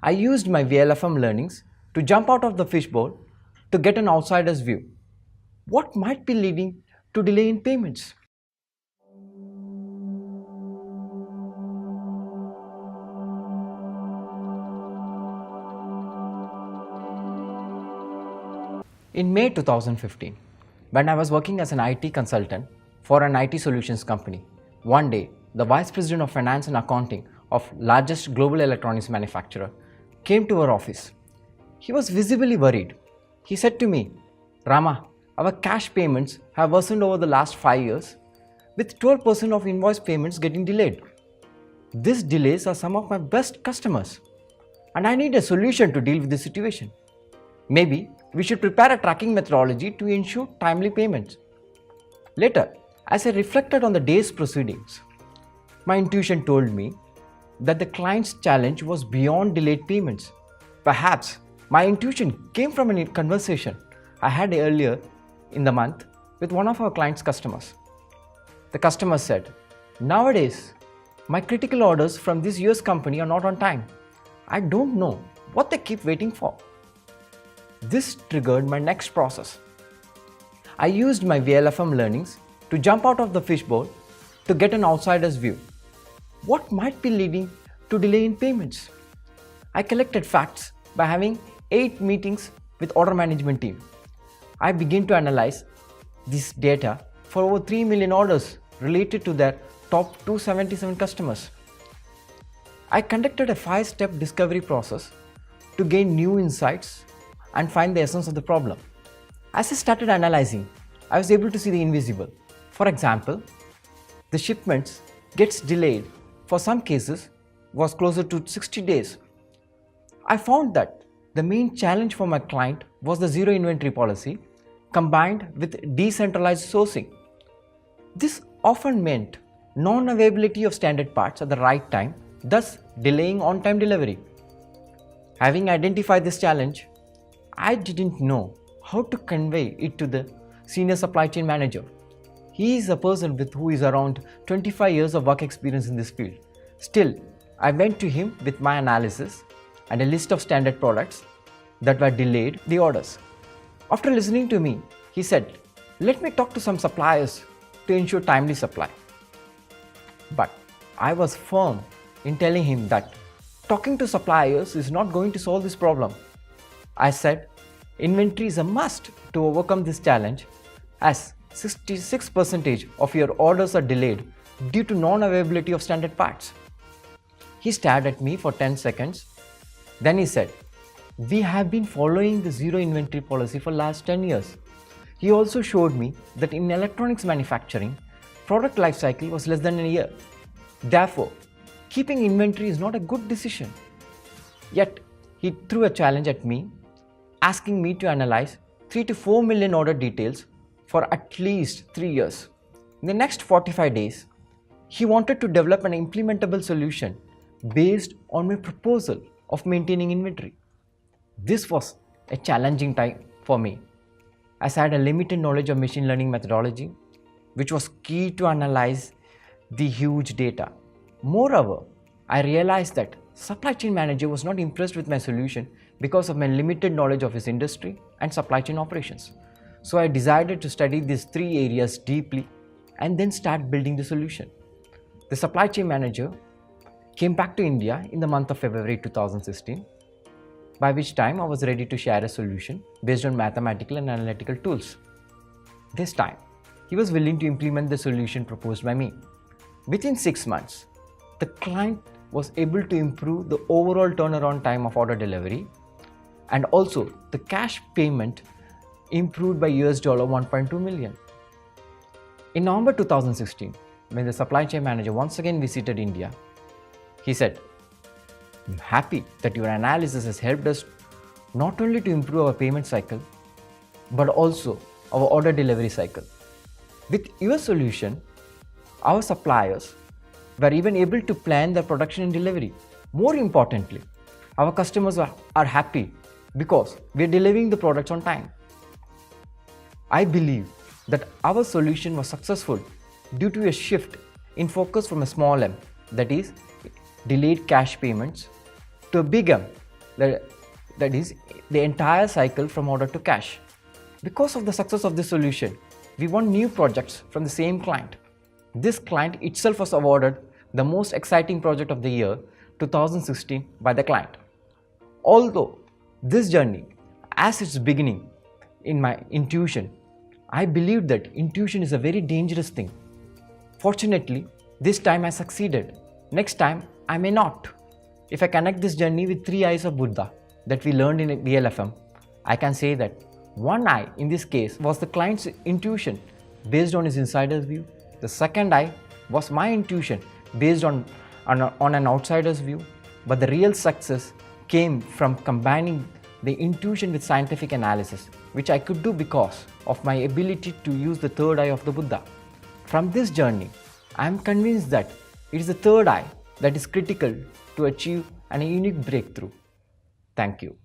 I used my VLFM learnings to jump out of the fishbowl to get an outsider's view. What might be leading to delay in payments? In May 2015, when I was working as an IT consultant for an IT solutions company, one day the Vice President of Finance and Accounting of largest global electronics manufacturer came to our office. He was visibly worried. He said to me, "Rama, our cash payments have worsened over the last 5 years, with 12% of invoice payments getting delayed. These delays are some of my best customers, and I need a solution to deal with this situation. Maybe we should prepare a tracking methodology to ensure timely payments." Later, as I reflected on the day's proceedings, my intuition told me that the client's challenge was beyond delayed payments. Perhaps my intuition came from a conversation I had earlier in the month with one of our client's customers. The customer said, "Nowadays, my critical orders from this US company are not on time. I don't know what they keep waiting for." This triggered my next process. I used my VLFM learnings to jump out of the fishbowl to get an outsider's view. What might be leading to delay in payments? I collected facts by having 8 meetings with order management team. I began to analyze this data for over 3 million orders related to their top 277 customers. I conducted a 5-step discovery process to gain new insights and find the essence of the problem. As I started analyzing, I was able to see the invisible. For example, the shipments gets delayed for some cases was closer to 60 days. I found that the main challenge for my client was the zero inventory policy combined with decentralized sourcing. This often meant non-availability of standard parts at the right time, thus delaying on-time delivery. Having identified this challenge, I didn't know how to convey it to the senior supply chain manager. He is a person with who is around 25 years of work experience in this field. Still, I went to him with my analysis and a list of standard products that were delayed the orders. After listening to me, he said, "Let me talk to some suppliers to ensure timely supply." But I was firm in telling him that talking to suppliers is not going to solve this problem. I said, inventory is a must to overcome this challenge, as 66% of your orders are delayed due to non-availability of standard parts. He stared at me for 10 seconds. Then he said, "We have been following the zero inventory policy for last 10 years. He also showed me that in electronics manufacturing, product life cycle was less than a year. Therefore, keeping inventory is not a good decision." Yet, he threw a challenge at me, asking me to analyze 3 to 4 million order details for at least 3 years. In the next 45 days, he wanted to develop an implementable solution based on my proposal of maintaining inventory. This was a challenging time for me, as I had a limited knowledge of machine learning methodology, which was key to analyze the huge data. Moreover, I realized that supply chain manager was not impressed with my solution because of my limited knowledge of his industry and supply chain operations. So I decided to study these 3 areas deeply and then start building the solution. The supply chain manager came back to India in the month of February 2016, by which time I was ready to share a solution based on mathematical and analytical tools. This time, he was willing to implement the solution proposed by me. Within 6 months, the client was able to improve the overall turnaround time of order delivery, and also the cash payment improved by $1.2 million. In November 2016, when the supply chain manager once again visited India, he said, "I'm happy that your analysis has helped us not only to improve our payment cycle, but also our order delivery cycle. With your solution, our suppliers were even able to plan their production and delivery. More importantly, our customers are happy because we are delivering the products on time." I believe that our solution was successful due to a shift in focus from a small M, that is, delayed cash payments, to a big M, that is the entire cycle from order to cash. Because of the success of this solution, we won new projects from the same client. This client itself was awarded the most exciting project of the year 2016 by the client. Although this journey, as its beginning in my intuition, I believed that intuition is a very dangerous thing. Fortunately, this time I succeeded. Next time, I may not. If I connect this journey with 3 eyes of Buddha that we learned in VLFM, I can say that one eye in this case was the client's intuition based on his insider's view. The second eye was my intuition based on an outsider's view. But the real success came from combining the intuition with scientific analysis, which I could do because of my ability to use the third eye of the Buddha. From this journey, I am convinced that it is the third eye that is critical to achieve a unique breakthrough. Thank you.